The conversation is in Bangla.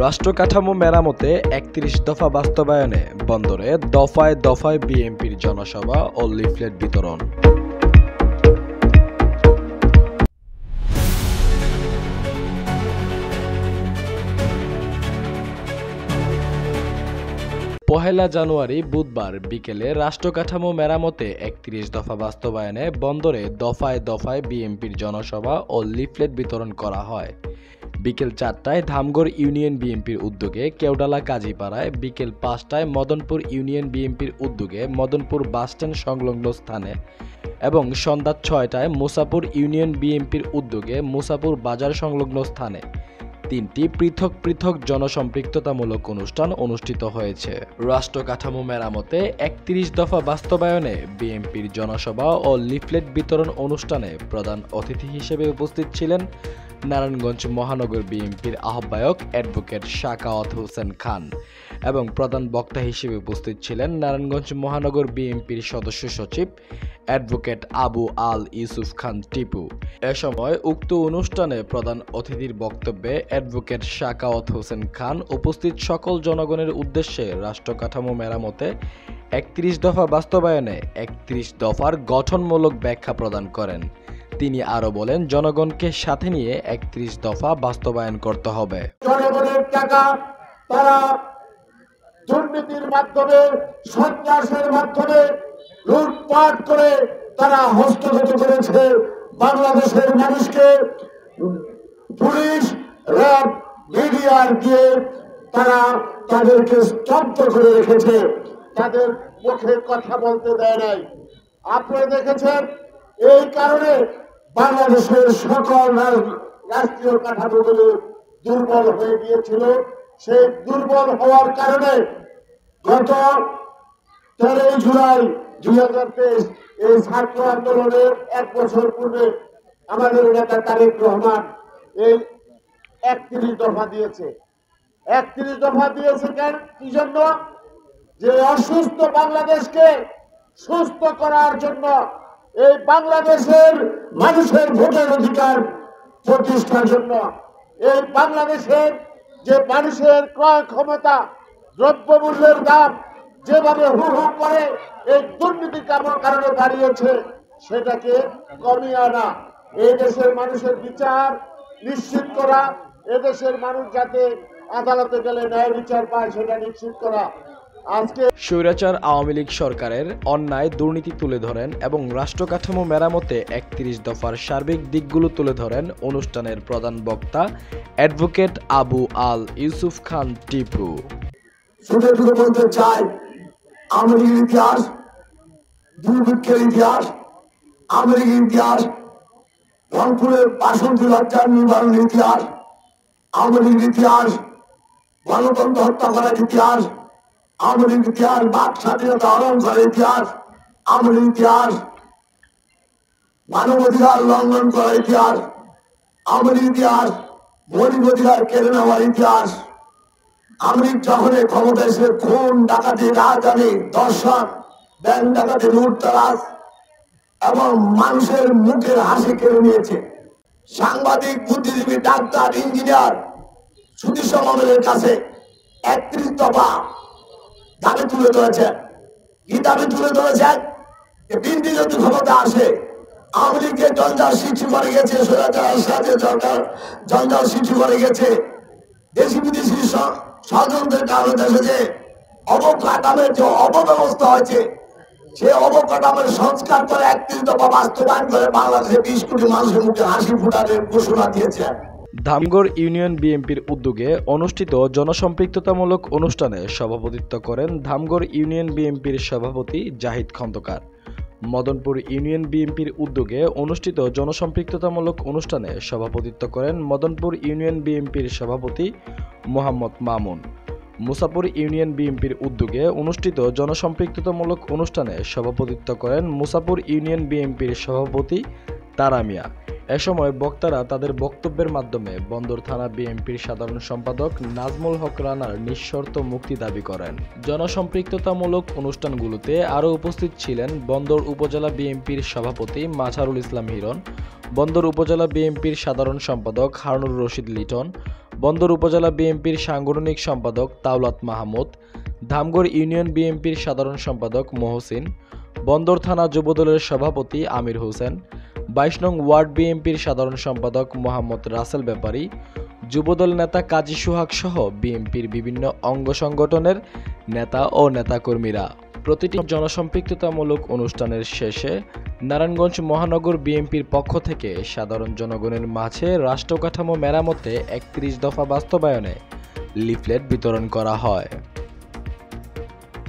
রাষ্ট্র কাঠামো মেরামতে ৩১ দফা বাস্তবায়নে বন্দরে দফায় দফায় বিএনপির জনসভা ও লিফলেট বিতরণ। পহেলা জানুয়ারি বুধবার বিকেলে রাষ্ট্র কাঠামো মেরামতে ৩১ দফা বাস্তবায়নে বন্দরে দফায় দফায় বিএনপির জনসভা ও লিফলেট বিতরণ করা হয়। বিকেল ৪টায় ধামগড় ইউনিয়ন বিএনপির উদ্যোগে কেওডালা কাজীপাড়ায়, বিকেল ৫টায় মদনপুর ইউনিয়ন বিএনপির উদ্যোগে মদনপুর বাসস্ট্যান্ড সংলগ্ন স্থানে এবং সন্ধ্যা ৬টায় মুসাপুর ইউনিয়ন বিএনপির উদ্যোগে মুসাপুর বাজার সংলগ্ন স্থানে ৩টি পৃথক পৃথক জনসম্পৃক্ততামূলক অনুষ্ঠান অনুষ্ঠিত হয়েছে। রাষ্ট্র কাঠামো মেরামতে ৩১ দফা বাস্তবায়নে বিএনপির জনসভা ও লিফলেট বিতরণ অনুষ্ঠানে প্রধান অতিথি হিসেবে উপস্থিত ছিলেন নারায়ণগঞ্জ মহানগর বিএনপির আহ্বায়ক অ্যাডভোকেট শাকাওয়াত হোসেন খান এবং প্রধান বক্তা হিসেবে উপস্থিত ছিলেন নারায়ণগঞ্জ মহানগর বিএনপির সদস্য সচিব অ্যাডভোকেট আবু আল ইউসুফ খান টিপু। এ সময় উক্ত অনুষ্ঠানে প্রধান অতিথির বক্তব্যে অ্যাডভোকেট শাকাওয়াত হোসেন খান উপস্থিত সকল জনগণের উদ্দেশ্যে রাষ্ট্র কাঠামো মেরামতে ৩১ দফা বাস্তবায়নে ৩১ দফার গঠনমূলক ব্যাখ্যা প্রদান করেন। তিনি আরো বলেন, জনগণকে সাথে নিয়ে ৩১ দফা বাস্তবায়ন করতে হবে। জনগণের টাকা তারা দুর্নীতির মাধ্যমে, সন্ত্রাসের মাধ্যমে লুটপাট করে তারা হস্তগত করেছে। বাংলাদেশের মানুষকে পুলিশ, র্যাব, মিডিয়ার দিয়ে তারা তাদেরকে স্তব্ধ করে রেখেছে, তাদের মুখে কথা বলতে দেয় নাই। আপনারা দেখেছেন, এই কারণে বাংলাদেশের সকল রাষ্ট্রীয় কাঠামোগুলো দুর্বল হয়ে গিয়েছিল। সেই দুর্বল হওয়ার কারণে গত 13 জুলাই 2023 এই ছাত্র আন্দোলনের 1 বছর পূর্বে আমাদের নেতা তারেক রহমান এই ৩১ দফা দিয়েছে। ৩১ দফা দিয়েছে কেন, কি জন্য? যে অসুস্থ বাংলাদেশকে সুস্থ করার জন্য, এই বাংলাদেশের মানুষের ভোটের অধিকার প্রতিষ্ঠার জন্য, এই বাংলাদেশের যে মানুষের ক্রয় ক্ষমতা, দ্রব্যমূল্যের দাম যেভাবে হু হু করে এই দুর্নীতি কারণে দাঁড়িয়েছে, সেটাকে কমিয়ে আনা, এই দেশের মানুষের বিচার নিশ্চিত করা, এদেশের মানুষ যাতে আদালতে গেলে ন্যায় বিচার পায় সেটা নিশ্চিত করা। স্বৈরাচার আওয়ামী লীগ সরকারের অন্যায় দুর্নীতি তুলে ধরেন এবং রাষ্ট্র কাঠামো মেরামতে ৩১ দফার সার্বিক দিকগুলো তুলে ধরেন অনুষ্ঠানের প্রধান বক্তা অ্যাডভোকেট আবু আল ইউসুফ খান টিপু। বলতে চাই, আওয়ামী লীগের ইতিহাস, দুর্ভিক্ষের ইতিহাস, আওয়ামী লীগের ইতিহাস, রংপুরের বাসন্তী হত্যার নিবারণের ইতিহাস, আওয়ামী লীগের ইতিহাস, গণতন্ত্র হত্যা করার ইতিহাস, আওয়ামী লীগ ইতিহাস, বাক স্বাধীনতা হরণ করার ইতিহাস, আওয়ামী লীগ ইতিহাস, মানবাধিকার লঙ্ঘন করার ইতিহাস, আওয়ামী লীগ ইতিহাস, মৌলিক অধিকার কেড়ে নেওয়ার ইতিহাস, আওয়ামী লীগ যখন ক্ষমতা এসে খুন, ডাকাতি, রাজধানী, দর্শন, ব্যাংক ডাকাতি, লুটতরাজ এবং মানুষের মুখের হাসি কেড়ে নিয়েছে। সাংবাদিক, বুদ্ধিজীবী, ডাক্তার, ইঞ্জিনিয়ার, সুধী সমাবেশের কাছে ৩১ দফা দাবি তুলে ধরেছেন। কি দাবি তুলে ধরেছেন? বিএনপি যদি ক্ষমতা আসে, আওয়ামী লীগকে জঞ্জাল সৃষ্টি করে গেছে, জঞ্জাল সৃষ্টি করে গেছে, দেশি বিদেশি ষড়যন্ত্রের কারণে দেশে যে অবকাঠামের যে অপব্যবস্থা হয়েছে, সে অবকাঠামের সংস্কার করে ৩১ দফা বাস্তবায়ন করে বাংলাদেশে ২০ কোটি মানুষের মুখে হাসি ফুটানোর ঘোষণা দিয়েছে। ধামগড় ইউনিয়ন বিএনপির উদ্যোগে অনুষ্ঠিত জনসম্পৃক্ততামূলক অনুষ্ঠানে সভাপতিত্ব করেন ধামগড় ইউনিয়ন বিএনপির সভাপতি জাহিদ খন্দকার। মদনপুর ইউনিয়ন বিএনপির উদ্যোগে অনুষ্ঠিত জনসম্পৃক্ততামূলক অনুষ্ঠানে সভাপতিত্ব করেন মদনপুর ইউনিয়ন বিএনপির সভাপতি মোহাম্মদ মামুন। মুসাপুর ইউনিয়ন বিএনপির উদ্যোগে অনুষ্ঠিত জনসম্পৃক্ততামূলক অনুষ্ঠানে সভাপতিত্ব করেন মুসাপুর ইউনিয়ন বিএনপির সভাপতি তারা মিয়া। এ সময় বক্তারা তাদের বক্তব্যের মাধ্যমে বন্দর থানা বিএনপির সাধারণ সম্পাদক নাজমুল হক রানার নিঃশর্ত মুক্তি দাবি করেন। জনসম্পৃক্ততামূলক অনুষ্ঠানগুলোতে আরও উপস্থিত ছিলেন বন্দর উপজেলা বিএনপির সভাপতি মাঝারুল ইসলাম হিরণ, বন্দর উপজেলা বিএনপির সাধারণ সম্পাদক হারুনুর রশিদ লিটন, বন্দর উপজেলা বিএনপির সাংগঠনিক সম্পাদক তাওলাত মাহমুদ, ধামগড় ইউনিয়ন বিএনপির সাধারণ সম্পাদক মহসিন, বন্দর থানা যুবদলের সভাপতি আমির হোসেন, 22 নং ওয়ার্ড বিএনপির সাধারণ সম্পাদক মোহাম্মদ রাসেল ব্যাপারী, যুবদল নেতা কাজী সোহাগ সহ বিএনপির বিভিন্ন অঙ্গ সংগঠনের নেতা ও নেতাকর্মীরা। প্রতিটি জনসম্পৃক্ততামূলক অনুষ্ঠানের শেষে নারায়ণগঞ্জ মহানগর বিএনপির পক্ষ থেকে সাধারণ জনগণের মাঝে রাষ্ট্র কাঠামো মেরামতে 31 দফা বাস্তবায়নে লিফলেট বিতরণ করা হয়।